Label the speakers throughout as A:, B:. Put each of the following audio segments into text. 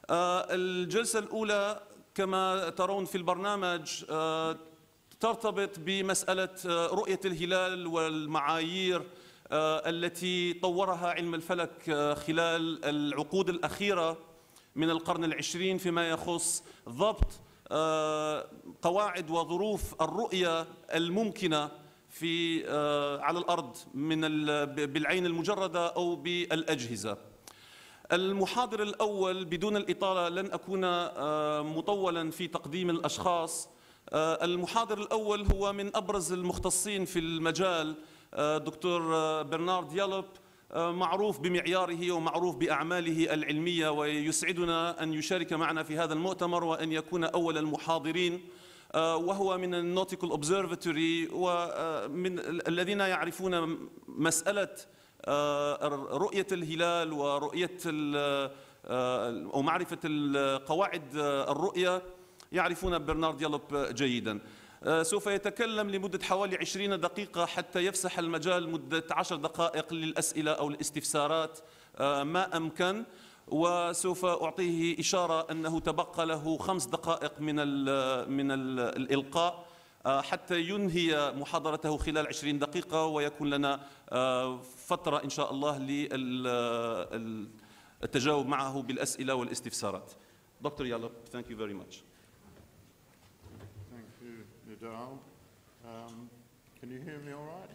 A: الجلسة الأولى كما ترون في البرنامج ترتبط بمسألة رؤية الهلال والمعايير التي طورها علم الفلك خلال العقود الأخيرة من القرن العشرين فيما يخص ضبط قواعد وظروف الرؤية الممكنة على الأرض بالعين المجردة أو بالأجهزة. المحاضر الأول بدون الإطالة لن أكون مطولا في تقديم الأشخاص. المحاضر الأول هو من أبرز المختصين في المجال، دكتور برنارد يالوب، معروف بمعياره ومعروف بأعماله العلمية، ويسعدنا أن يشارك معنا في هذا المؤتمر وأن يكون أول المحاضرين، وهو من النوتيكال أوبزرفاتوري ومن الذين يعرفون مسألة رؤية الهلال ورؤية أو معرفة قواعد الرؤية، يعرفون برنارد يالوب جيدا. سوف يتكلم لمدة حوالي 20 دقيقة حتى يفسح المجال مدة 10 دقائق للأسئلة أو الاستفسارات ما أمكن، وسوف أعطيه إشارة أنه تبقى له 5 دقائق من الإلقاء حتى ينهي محاضرته خلال 20 دقيقة، ويكون لنا فترة إن شاء الله للتجاوب معه بالأسئلة والاستفسارات. دكتور يالوب, thank you very much.
B: Thank you, Nidal. Can you hear me all right?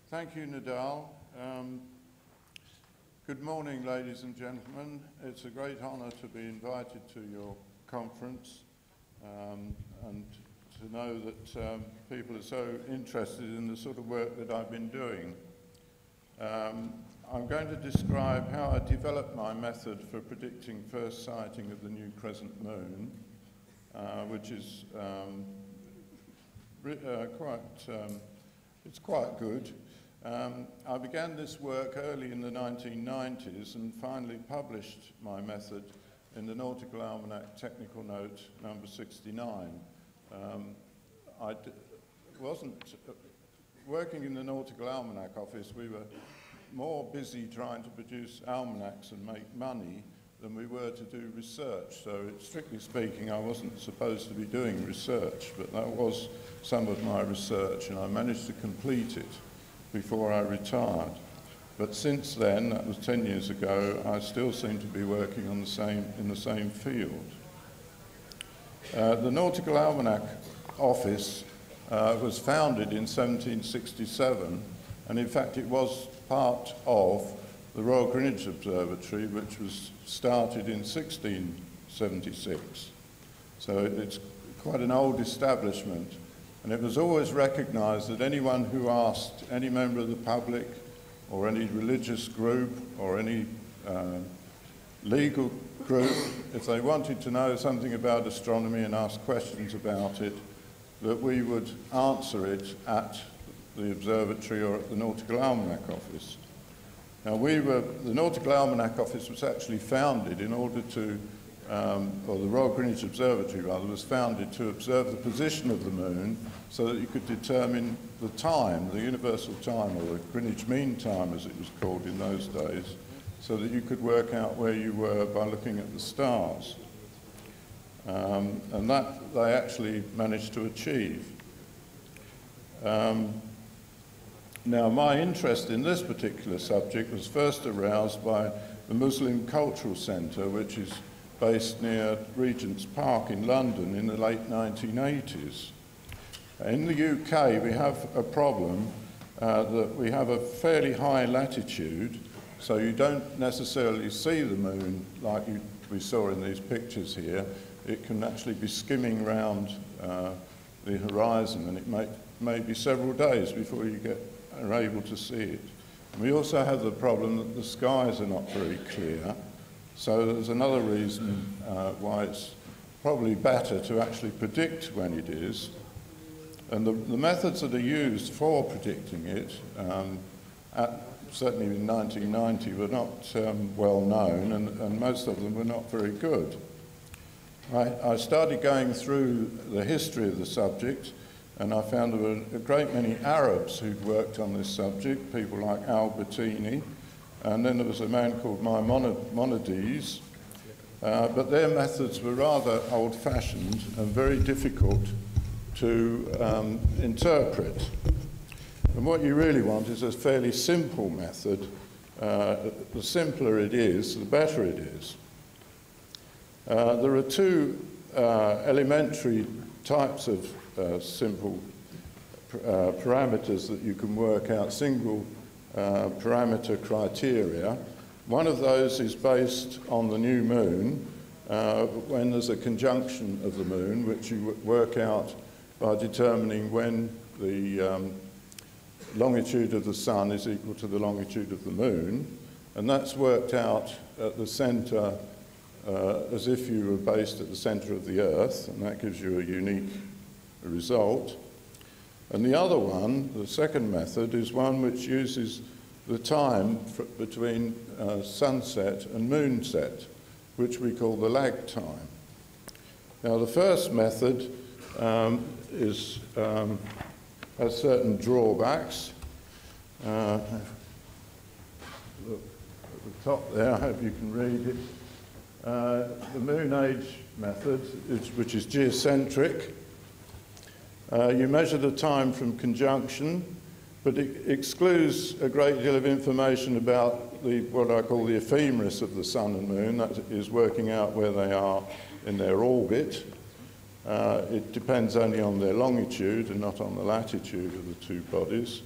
B: Thank you, Nidal. Good morning, ladies and gentlemen. It's a great honor to be invited to your conference and to know that people are so interested in the sort of work that I've been doing. I'm going to describe how I developed my method for predicting first sighting of the new crescent moon, which is it's quite good. I began this work early in the 1990s and finally published my method in the Nautical Almanac Technical Note number 69. I wasn't working in the Nautical Almanac office. We were more busy trying to produce almanacs and make money than we were to do research. So strictly speaking, I wasn't supposed to be doing research, but that was some of my research, and I managed to complete it before I retired. But since then, that was 10 years ago, I still seem to be working on in the same field. The Nautical Almanac office was founded in 1767, and in fact it was part of the Royal Greenwich Observatory, which was started in 1676. So it's quite an old establishment, and it was always recognized that anyone who asked any member of the public or any religious group or any legal group, if they wanted to know something about astronomy and ask questions about it, that we would answer it at the observatory or at the Nautical Almanac office. Now the Nautical Almanac office was actually founded in order to, or the Royal Greenwich Observatory rather, was founded to observe the position of the moon so that you could determine the time, the universal time, or the Greenwich Mean Time as it was called in those days, so that you could work out where you were by looking at the stars. And that they actually managed to achieve. Now, my interest in this particular subject was first aroused by the Muslim Cultural Centre, which is based near Regent's Park in London in the late 1980s. In the UK, we have a problem that we have a fairly high latitude, so you don't necessarily see the moon like we saw in these pictures here. It can actually be skimming around the horizon, and it may be several days before you are able to see it. And we also have the problem that the skies are not very clear, so there's another reason why it's probably better to actually predict when it is. And the methods that are used for predicting it, certainly in 1990, were not well known, and most of them were not very good. I started going through the history of the subject, and I found there were a great many Arabs who'd worked on this subject, people like Albertini, and then there was a man called Maimonides, but their methods were rather old-fashioned and very difficult to interpret. And what you really want is a fairly simple method. The simpler it is, the better it is. There are two elementary types of simple parameters that you can work out, single parameter criteria. One of those is based on the new moon, when there's a conjunction of the moon, which you work out by determining when the longitude of the sun is equal to the longitude of the moon, and that's worked out at the centre as if you were based at the centre of the Earth, and that gives you a unique result. And the other one, the second method, is one which uses the time between sunset and moonset, which we call the lag time. Now, the first method has certain drawbacks. Look at the top there, I hope you can read it. The moon age method, which is geocentric. You measure the time from conjunction, but it excludes a great deal of information about what I call the ephemeris of the sun and moon, that is working out where they are in their orbit. It depends only on their longitude and not on the latitude of the two bodies.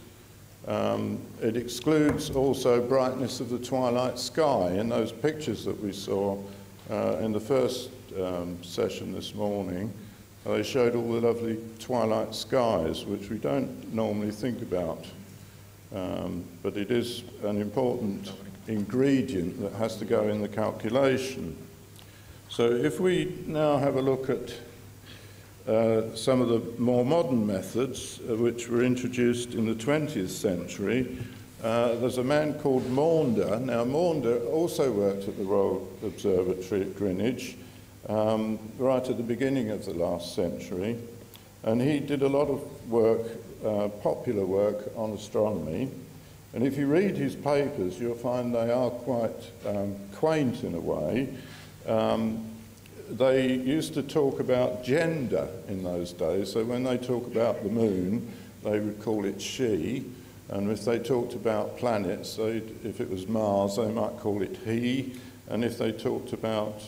B: It excludes also brightness of the twilight sky. In those pictures that we saw in the first session this morning, they showed all the lovely twilight skies, which we don't normally think about. But it is an important ingredient that has to go in the calculation. So if we now have a look at some of the more modern methods which were introduced in the 20th century, there's a man called Maunder. Now, Maunder also worked at the Royal Observatory at Greenwich right at the beginning of the last century, and he did a lot of work, popular work on astronomy. And if you read his papers, you'll find they are quite quaint in a way. They used to talk about gender in those days, so when they talk about the moon, they would call it she, and if they talked about planets, if it was Mars, they might call it he, and if they talked about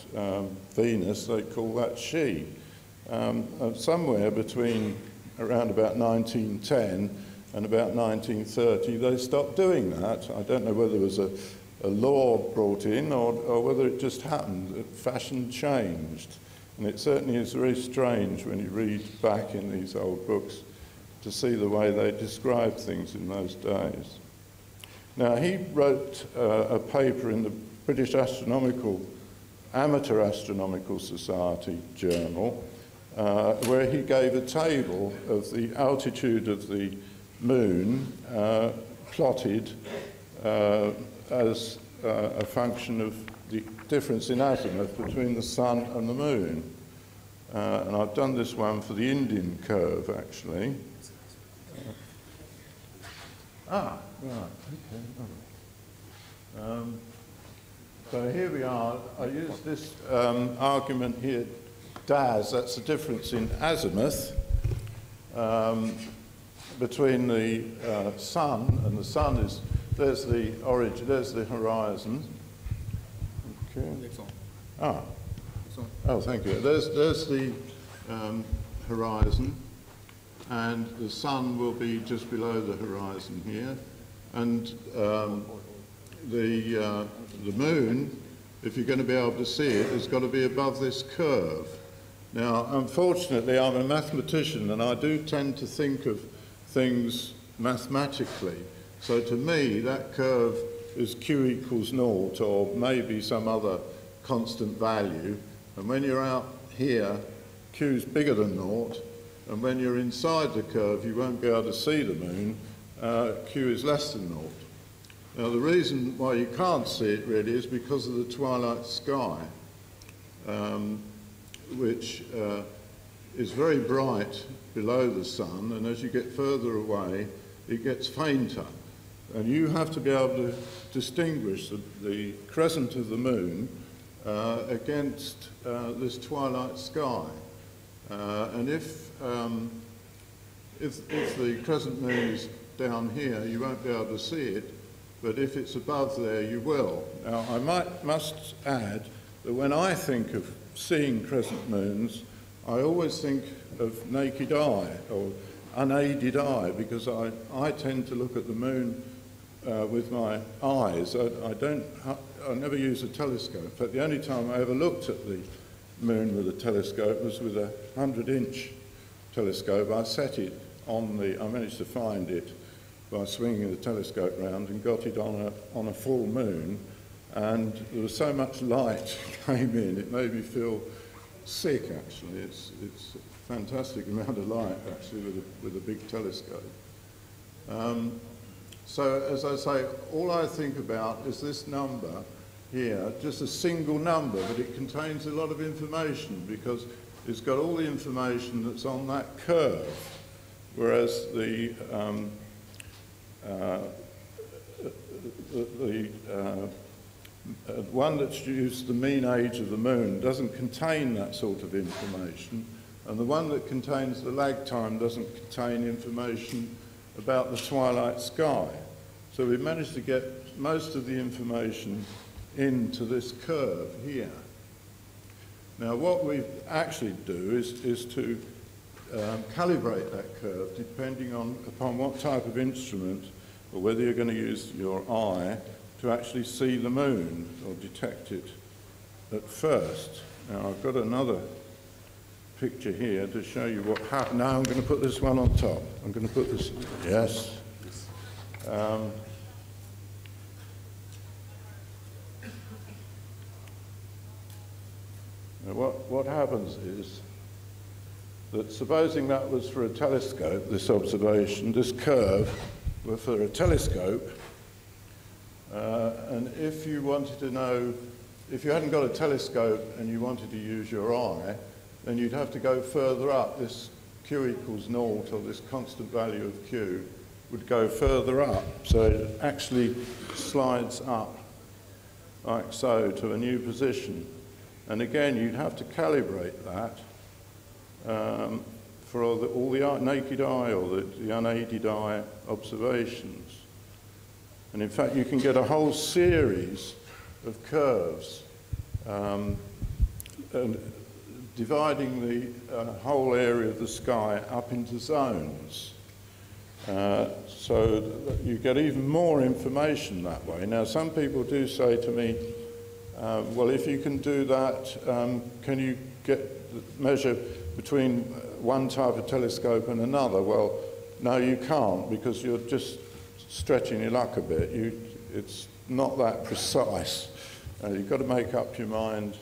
B: Venus, they'd call that she. Somewhere between around about 1910 and about 1930, they stopped doing that. I don't know whether there was a law brought in or whether it just happened, that fashion changed. And it certainly is very strange when you read back in these old books to see the way they described things in those days. Now, he wrote a paper in the British Amateur Astronomical Society journal where he gave a table of the altitude of the moon plotted as a function of the difference in azimuth between the sun and the moon. And I've done this one for the Indian curve, actually. Right, okay. So here we are. I use this argument here, DAS, that's the difference in azimuth between the sun, and the sun is, there's the origin, there's the horizon. Okay. Oh, thank you. There's the horizon, and the sun will be just below the horizon here, and the moon, if you're going to be able to see it, has got to be above this curve. Now, unfortunately, I'm a mathematician, and I do tend to think of things mathematically. So to me, that curve is Q equals 0, or maybe some other constant value. And when you're out here, Q is bigger than 0. And when you're inside the curve, you won't be able to see the moon. Q is less than 0. Now, the reason why you can't see it really is because of the twilight sky, which is very bright below the sun, and as you get further away, it gets fainter. And you have to be able to distinguish the crescent of the moon against this twilight sky. And if the crescent moon is down here, you won't be able to see it, but if it's above there, you will. Now, I must add that when I think of seeing crescent moons, I always think of naked eye, or unaided eye, because I tend to look at the moon with my eyes. I never use a telescope. In fact, the only time I ever looked at the moon with a telescope was with a 100-inch telescope. I set it on I managed to find it by swinging the telescope round and got it on a full moon, and there was so much light came in, it made me feel sick, actually. It's a fantastic amount of light, actually, with a big telescope. So, as I say, all I think about is this number here, just a single number, but it contains a lot of information because it's got all the information that's on that curve, whereas the one that's used the mean age of the moon doesn't contain that sort of information, and the one that contains the lag time doesn't contain information about the twilight sky. So we managed to get most of the information into this curve here. Now what we actually do is to calibrate that curve depending upon what type of instrument, or whether you're going to use your eye to actually see the moon or detect it at first. Now I've got another picture here to show you what happened. Now I'm going to put this one on top. I'm going to put this, yes. Now what happens is that, supposing that was for a telescope, this observation, this curve were for a telescope, and if you wanted to know, if you hadn't got a telescope and you wanted to use your eye, then you'd have to go further up. This Q equals naught, or this constant value of Q, would go further up. So it actually slides up like so to a new position. And again, you'd have to calibrate that for all the naked eye or the unaided eye observations. And in fact, you can get a whole series of curves and dividing the whole area of the sky up into zones. So that you get even more information that way. Now, some people do say to me, well, if you can do that, can you measure between one type of telescope and another? Well, no, you can't, because you're just stretching your luck a bit. It's not that precise. You've got to make up your mind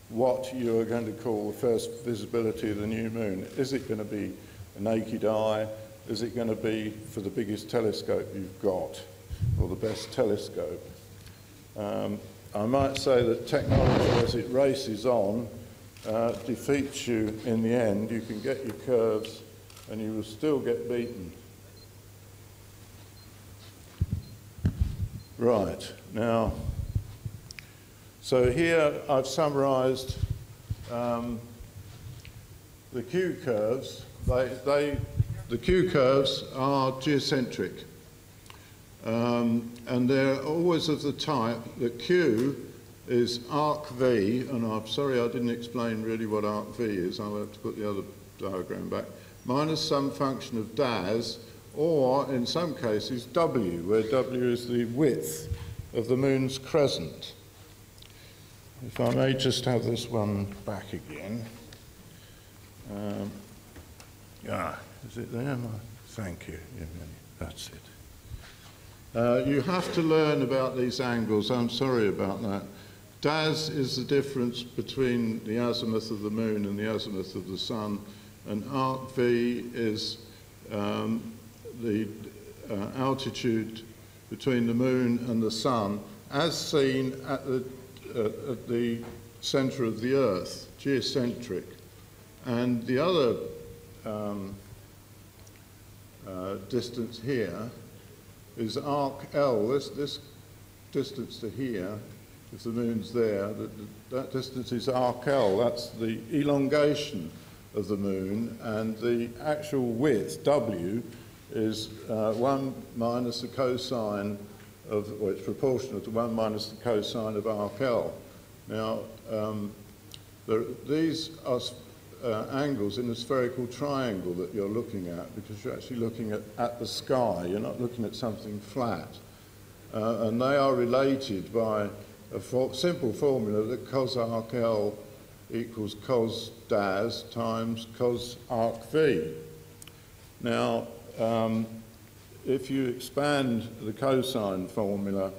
B: what you are going to call the first visibility of the new moon. Is it going to be a naked eye? Is it going to be for the biggest telescope you've got, or the best telescope? I might say that technology, as it races on, defeats you in the end. You can get your curves and you will still get beaten. Right, now, so here I've summarised the Q curves. The Q curves are geocentric, and they're always of the type that Q is arc V, and I'm sorry I didn't explain really what arc V is. I'll have to put the other diagram back, minus some function of DAS, or in some cases W, where W is the width of the moon's crescent. If I may just have this one back again. Is it there? Thank you. That's it. You have to learn about these angles. I'm sorry about that. DAS is the difference between the azimuth of the moon and the azimuth of the sun, and arc V is the altitude between the moon and the sun as seen at the centre of the Earth, geocentric. And the other distance here is arc L. This distance to here, if the moon's there, that distance is arc L. That's the elongation of the moon, and the actual width, W, is 1 minus the cosine of, well, it's proportional to 1 minus the cosine of arc L. Now, these are angles in a spherical triangle that you're looking at, because you're actually looking at the sky. You're not looking at something flat. And they are related by a simple formula that cos arc L equals cos DAS times cos arc V. Now, if you expand the cosine formula,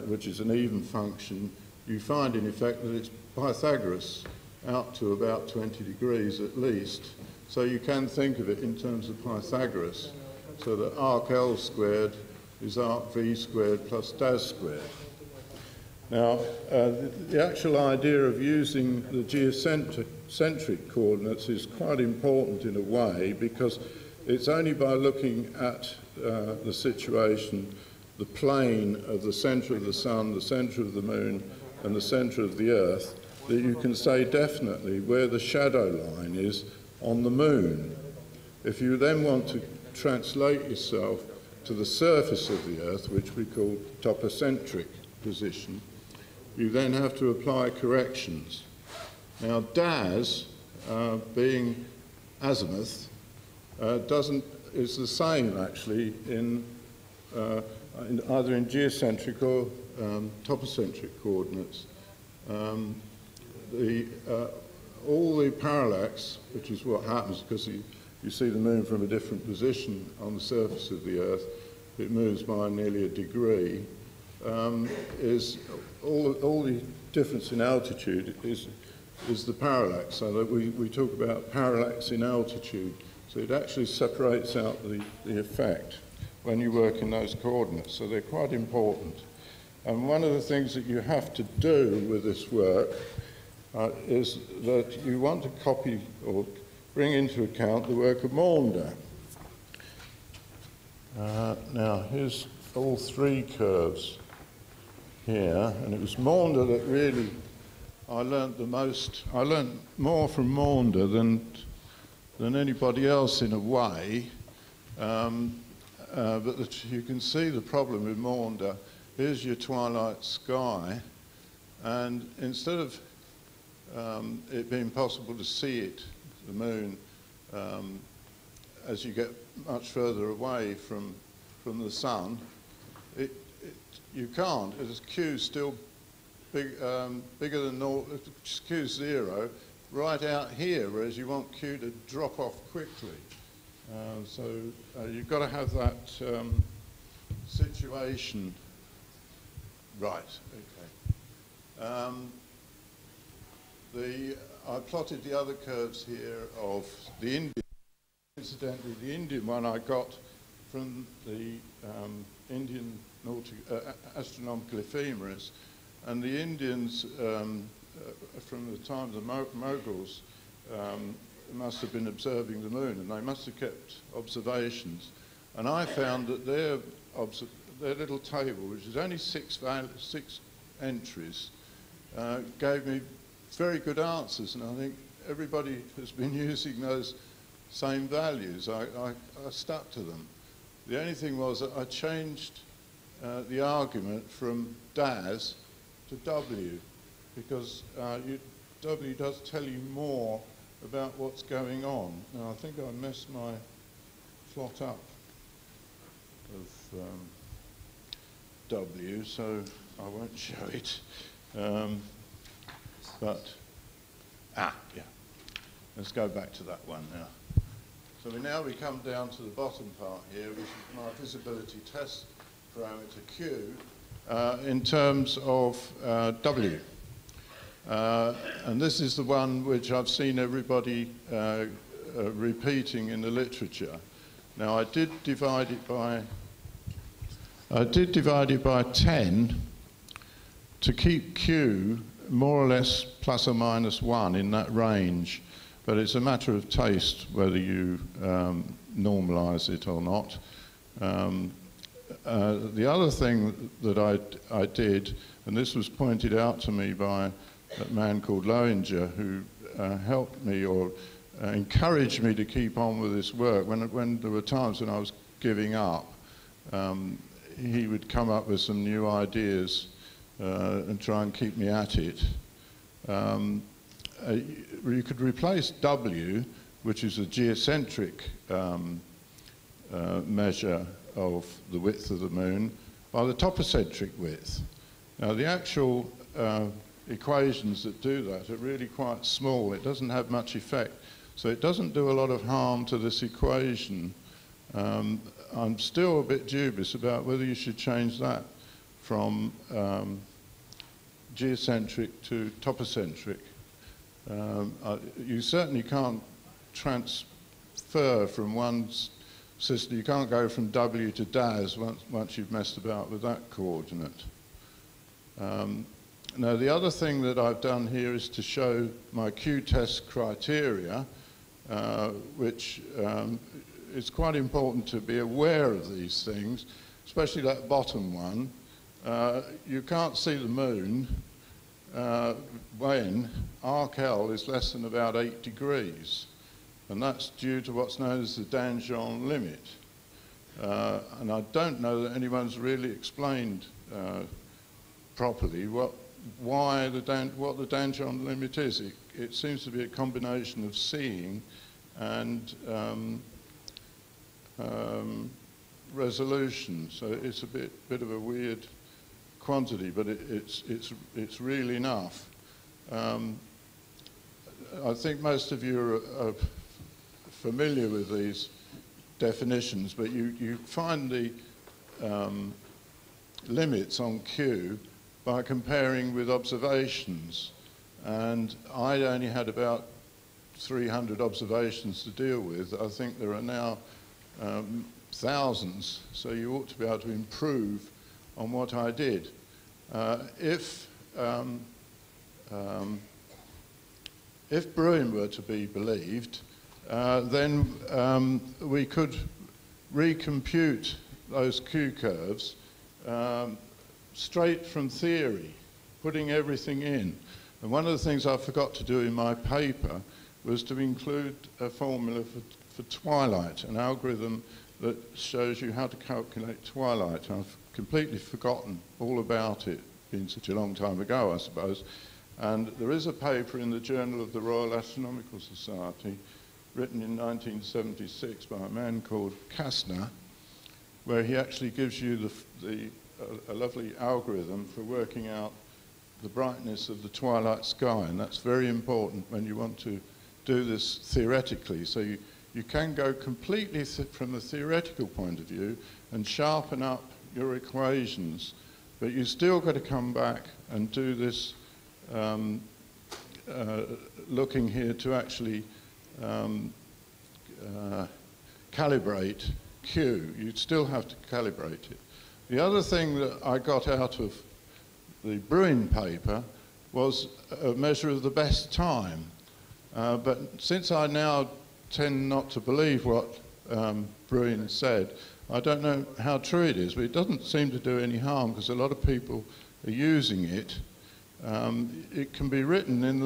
B: which is an even function, you find in effect that it's Pythagoras out to about 20 degrees at least. So you can think of it in terms of Pythagoras. So that arc L squared is arc V squared plus DAS squared. Now, the actual idea of using the geocentric coordinates is quite important in a way, because it's only by looking at the situation, the plane of the centre of the sun, the centre of the moon, and the centre of the earth, that you can say definitely where the shadow line is on the moon. If you then want to translate yourself to the surface of the earth, which we call topocentric position, you then have to apply corrections. Now, DAS, being azimuth, is the same actually in either in geocentric or topocentric coordinates. All the parallax, which is what happens because you see the moon from a different position on the surface of the earth, it moves by nearly a degree, is all the difference in altitude is the parallax, so that we talk about parallax in altitude. So it actually separates out the effect when you work in those coordinates, so they're quite important. And one of the things that you have to do with this work is that you want to copy or bring into account the work of Maunder. Now, here's all three curves here, and it was Maunder that really I learned the most. I learned more from Maunder than anybody else in a way, but you can see the problem with Maunder. Here's your twilight sky, and instead of it being possible to see it, the moon, as you get much further away from the sun, you can't. It's Q still bigger than Q 0 right out here, whereas you want Q to drop off quickly. So you've got to have that situation right. Okay. I plotted the other curves here of the Indian. Incidentally, the Indian one I got from the Indian astronomical ephemeris, and the Indians from the time of the Mughals must have been observing the moon, and they must have kept observations. And I found that their little table, which is only six entries, gave me very good answers, and I think everybody has been using those same values. I stuck to them. The only thing was that I changed the argument from DAS to W, because W does tell you more about what's going on. Now, I think I messed my plot up of W, so I won't show it. Yeah. Let's go back to that one now. So now we come down to the bottom part here, which is my visibility test parameter Q, in terms of W. And this is the one which I've seen everybody repeating in the literature. Now, I did divide it by 10 to keep Q more or less plus or minus 1 in that range, but it's a matter of taste whether you normalise it or not. the other thing that I did, and this was pointed out to me by a man called Lowinger, who helped me or encouraged me to keep on with this work. When there were times when I was giving up, he would come up with some new ideas and try and keep me at it. You could replace W, which is a geocentric measure of the width of the moon, by the topocentric width. Now, the actual equations that do that are really quite small. It doesn't have much effect. So it doesn't do a lot of harm to this equation. I'm still a bit dubious about whether you should change that from geocentric to topocentric. You certainly can't transfer from one system. You can't go from W to DAS once you've messed about with that coordinate. Now, the other thing that I've done here is to show my Q-test criteria, which it's quite important to be aware of these things, especially that bottom one. You can't see the moon when arc-L is less than about 8 degrees, and that's due to what's known as the Danjon limit. And I don't know that anyone's really explained properly what the Danjon limit is. It seems to be a combination of seeing and resolution, so it's a bit of a weird quantity, but it's real enough. I think most of you are familiar with these definitions, but you find the limits on Q by comparing with observations, and I only had about 300 observations to deal with. I think there are now thousands, so you ought to be able to improve on what I did. If Bruin were to be believed, then we could recompute those Q curves straight from theory, putting everything in. And one of the things I forgot to do in my paper was to include a formula for Twilight, an algorithm that shows you how to calculate Twilight. I've completely forgotten all about it, been such a long time ago, I suppose. And there is a paper in the Journal of the Royal Astronomical Society, written in 1976 by a man called Kastner, where he actually gives you a lovely algorithm for working out the brightness of the twilight sky, and that's very important when you want to do this theoretically. So you can go completely from the theoretical point of view and sharpen up your equations, but you still got to come back and do this looking here to actually calibrate Q. You'd still have to calibrate it. The other thing that I got out of the Bruin paper was a measure of the best time. But since I now tend not to believe what Bruin said, I don't know how true it is, but it doesn't seem to do any harm because a lot of people are using it. It can be written in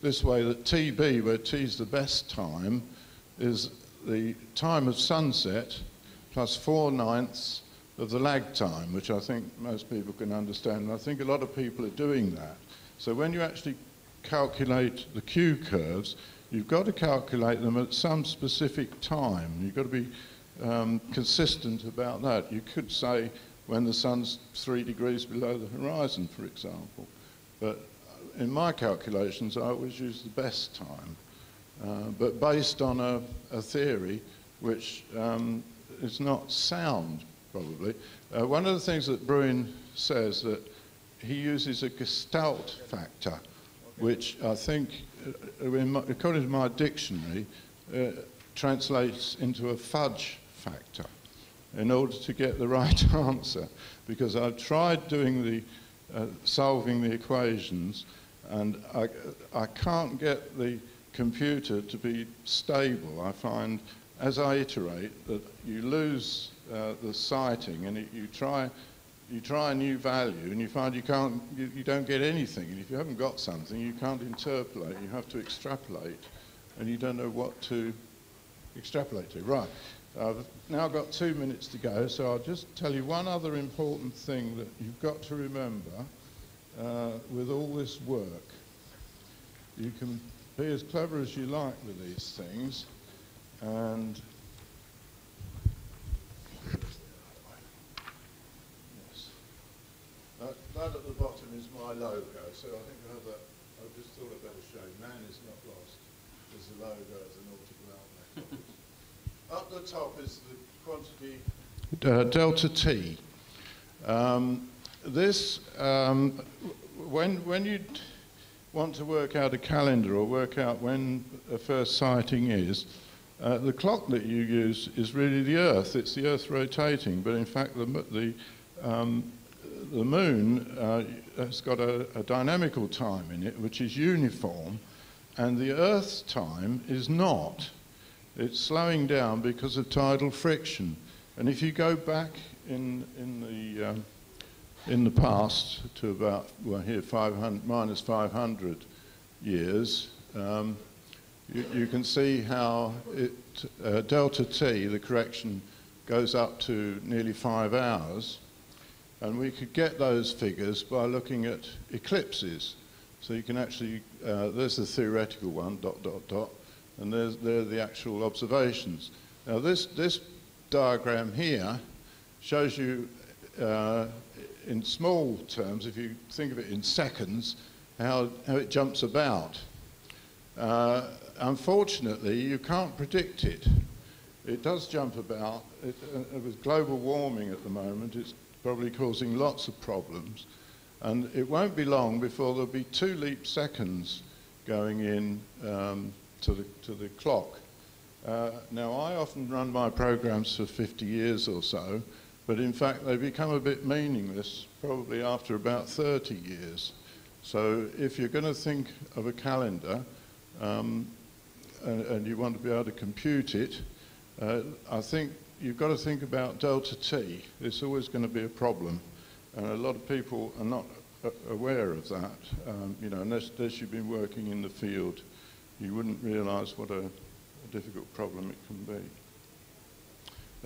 B: this way that TB, where T is the best time, is the time of sunset plus 4/9 of the lag time, which I think most people can understand. And I think a lot of people are doing that. So when you actually calculate the Q curves, you've got to calculate them at some specific time. You've got to be consistent about that. You could say when the sun's 3 degrees below the horizon, for example. But in my calculations, I always use the best time, but based on a theory which is not sound, probably. One of the things that Bruin says that he uses a Gestalt factor, which I think, according to my dictionary, translates into a fudge factor in order to get the right answer. Because I've tried doing solving the equations, and I can't get the computer to be stable. I find, as I iterate, that you lose the sighting, and you try a new value, and you find you don't get anything. And if you haven't got something, you can't interpolate. You have to extrapolate, and you don't know what to extrapolate to. Right. I've now got 2 minutes to go, so I'll just tell you one other important thing that you've got to remember with all this work. You can be as clever as you like with these things, and yes, that at the bottom is my logo, so I think I have that. I just thought I'd better show you. Man is not lost. There's the logo of the Nautical Almanac. Up the top is the quantity delta T. When you want to work out a calendar or work out when a first sighting is, the clock that you use is really the Earth. It's the Earth rotating, but in fact the moon has got a dynamical time in it, which is uniform, and the Earth's time is not. It's slowing down because of tidal friction. And if you go back in the past to about, well, here, minus 500 years, you can see how delta T, the correction, goes up to nearly 5 hours. And we could get those figures by looking at eclipses. So you can actually, there's the theoretical one, ... and there are the actual observations. Now this diagram here shows you in small terms, if you think of it in seconds, how it jumps about. Unfortunately, you can't predict it. It does jump about. With global warming at the moment, it's probably causing lots of problems. And it won't be long before there'll be 2 leap seconds going in to the clock. Now, I often run my programs for 50 years or so, but in fact they become a bit meaningless probably after about 30 years. So if you're going to think of a calendar and you want to be able to compute it, I think you've got to think about delta T. It's always going to be a problem, and a lot of people are not aware of that. You know, unless you've been working in the field, you wouldn't realise what a difficult problem it can be.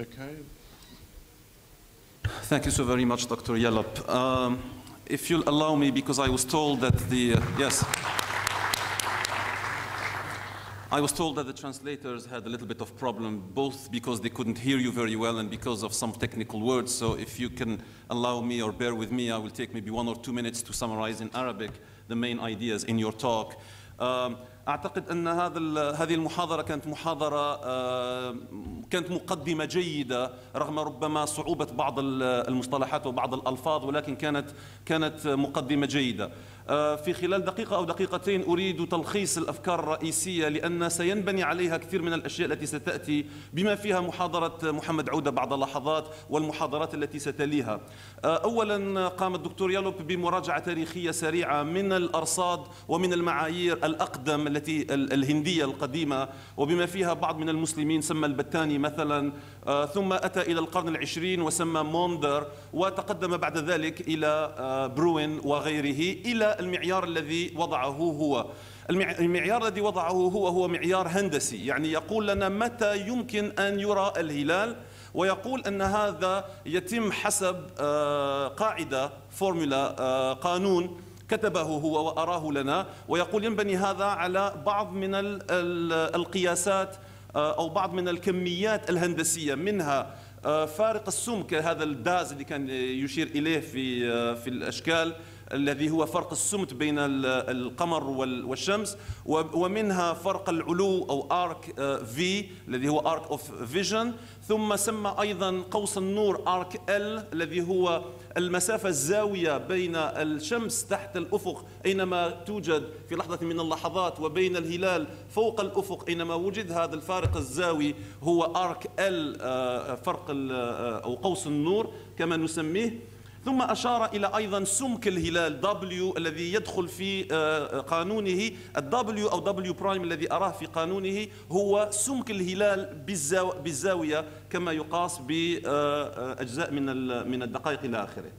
B: Okay.
A: Thank you so very much, Dr. Yalop. If you'll allow me, because I was told that the I was told that the translators had a little bit of problem, both because they couldn't hear you very well and because of some technical words. So if you can allow me or bear with me, I will take maybe 1 or 2 minutes to summarize in Arabic the main ideas in your talk. أعتقد أن هذه المحاضرة كانت مقدمة جيدة رغم ربما صعوبة بعض المصطلحات وبعض الألفاظ، ولكن كانت مقدمة جيدة. في خلال دقيقة أو دقيقتين أريد تلخيص الأفكار الرئيسية، لأن سينبني عليها كثير من الأشياء التي ستأتي، بما فيها محاضرة محمد عودة بعد لحظات والمحاضرات التي ستليها. أولا قام الدكتور يالوب بمراجعة تاريخية سريعة من الأرصاد ومن المعايير الأقدم التي الهندية القديمة، وبما فيها بعض من المسلمين سمى البتاني مثلا، ثم أتى إلى القرن العشرين وسمى موندر، وتقدم بعد ذلك إلى بروين وغيره إلى المعيار الذي وضعه هو. المعيار الذي وضعه هو معيار هندسي، يعني يقول لنا متى يمكن أن يرى الهلال، ويقول أن هذا يتم حسب قاعدة فورمولا قانون كتبه هو وأراه لنا، ويقول ينبني هذا على بعض من القياسات أو بعض من الكميات الهندسية، منها فارق السمك، هذا الداز اللي كان يشير إليه في الأشكال الذي هو فرق السمت بين القمر والشمس، ومنها فرق العلو أو arc V الذي هو arc of vision، ثم سمى أيضا قوس النور arc L الذي هو المسافة الزاوية بين الشمس تحت الأفق أينما توجد في لحظة من اللحظات وبين الهلال فوق الأفق أينما وجد، هذا الفارق الزاوي هو arc L، فرق أو قوس النور كما نسميه. ثم أشار إلى أيضا سمك الهلال W الذي يدخل في قانونه الW أو W برايم الذي أراه في قانونه هو سمك الهلال بالزاوية كما يقاس بأجزاء من الدقائق إلى آخره.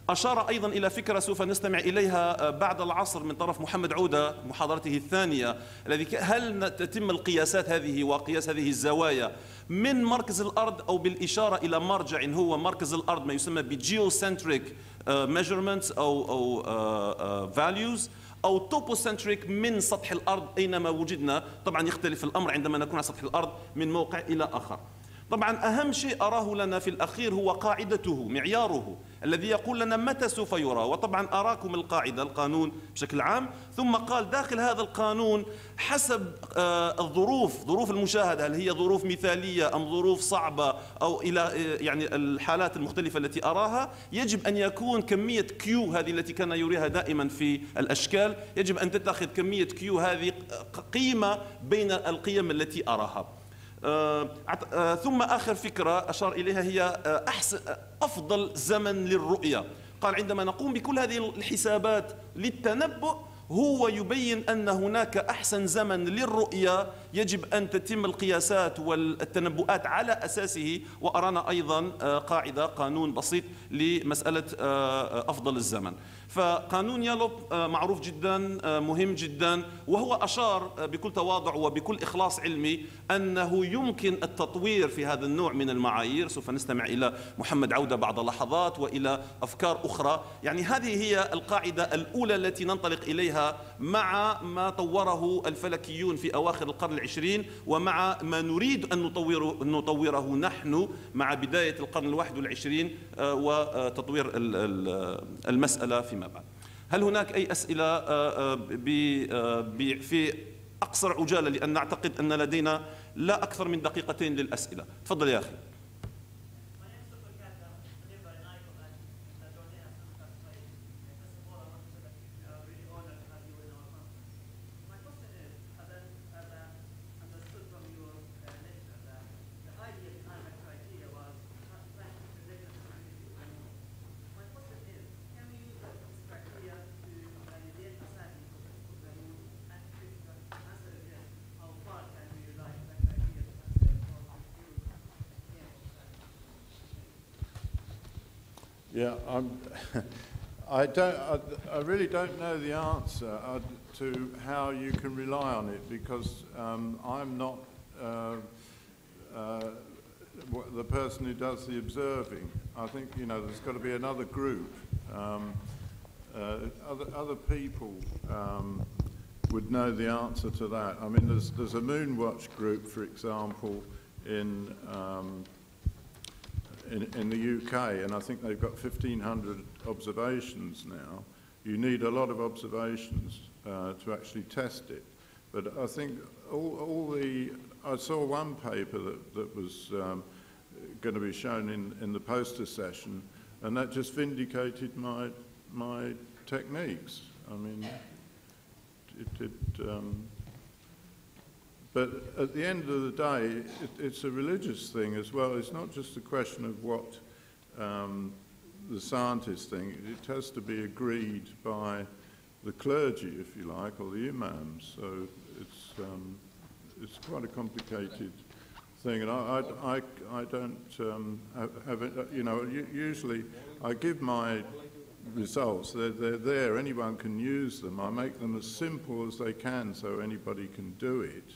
A: أشار أيضا إلى فكرة سوف نستمع إليها بعد العصر من طرف محمد عودة محاضرته الثانية، الذي هل تتم القياسات هذه وقياس هذه الزوايا من مركز الأرض أو بالإشارة إلى مرجع هو مركز الأرض ما يسمى بجيوسنتريك measurements أو values أو توبوسنتريك من سطح الأرض أينما وجدنا. طبعا يختلف الأمر عندما نكون على سطح الأرض من موقع إلى آخر. طبعا أهم شيء أراه لنا في الأخير هو قاعدته معياره الذي يقول لنا متى سوف يرى. وطبعا أراكم القاعدة القانون بشكل عام، ثم قال داخل هذا القانون حسب ظروف المشاهدة، هل هي ظروف مثالية أم ظروف صعبة أو إلى يعني الحالات المختلفة التي أراها، يجب أن يكون كمية كيو هذه التي كان يريها دائما في الأشكال، يجب أن تتخذ كمية كيو هذه قيمة بين القيم التي أراها. ثم آخر فكرة أشار إليها هي أفضل زمن للرؤية. قال عندما نقوم بكل هذه الحسابات للتنبؤ هو يبين أن هناك أحسن زمن للرؤية يجب أن تتم القياسات والتنبؤات على أساسه. وأرانا أيضا قانون بسيط لمسألة أفضل الزمن. فقانون يالوب معروف جدا مهم جدا، وهو أشار بكل تواضع وبكل إخلاص علمي أنه يمكن التطوير في هذا النوع من المعايير. سوف نستمع إلى محمد عودة بعد لحظات وإلى أفكار أخرى. يعني هذه هي القاعدة الأولى التي ننطلق إليها مع ما طوره الفلكيون في أواخر القرن العشرين، ومع ما نريد أن نطوره نحن مع بداية القرن الواحد والعشرين وتطوير المسألة فيما بعد. هل هناك أي أسئلة في أقصر عجالة، لأن نعتقد أن لدينا لا أكثر من دقيقتين للأسئلة. تفضل يا أخي.
B: Yeah, I really don't know the answer to how you can rely on it, because I'm not the person who does the observing. I think, you know, there's got to be another group. Other people would know the answer to that. I mean, there's a Moonwatch group, for example, in the UK, and I think they've got 1,500 observations now. You need a lot of observations to actually test it. But I think I saw one paper that was going to be shown in the poster session, and that just vindicated my techniques. I mean, but at the end of the day, it's a religious thing as well. It's not just a question of what the scientists think. It has to be agreed by the clergy, if you like, or the imams. So it's quite a complicated thing. And I don't have it, you know, usually I give my results. They're there. Anyone can use them. I make them as simple as they can so anybody can do it.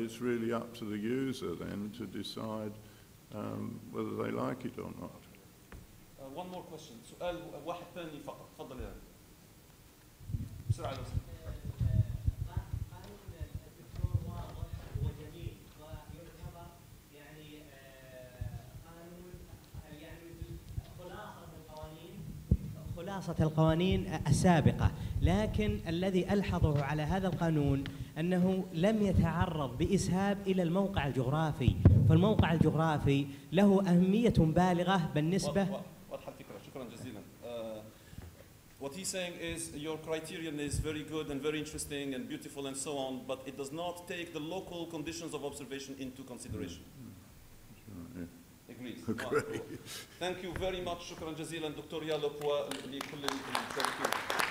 B: It's really up to the user then to decide whether they like it or not.
A: One more question. سؤال واحد ثاني فقط. تفضل يا بسرعة لو سمحت.
C: قانون الدكتور واضح وجميل ويعتبر يعني قانون يعني خلاصة القوانين السابقة، لكن الذي ألحظه على هذا القانون أنه لم يتعرض بإسهاب إلى الموقع الجغرافي، فالموقع الجغرافي له أهمية بالغة بالنسبة.
A: واضحة الفكرة، شكرا جزيلا. What he's saying is your criterion is very good and very interesting and beautiful and so on, but it does not take the local conditions of observation into consideration. please.
D: Great.
A: Thank you very much. شكرا جزيلا دكتور يالوب ولكل المشاركين.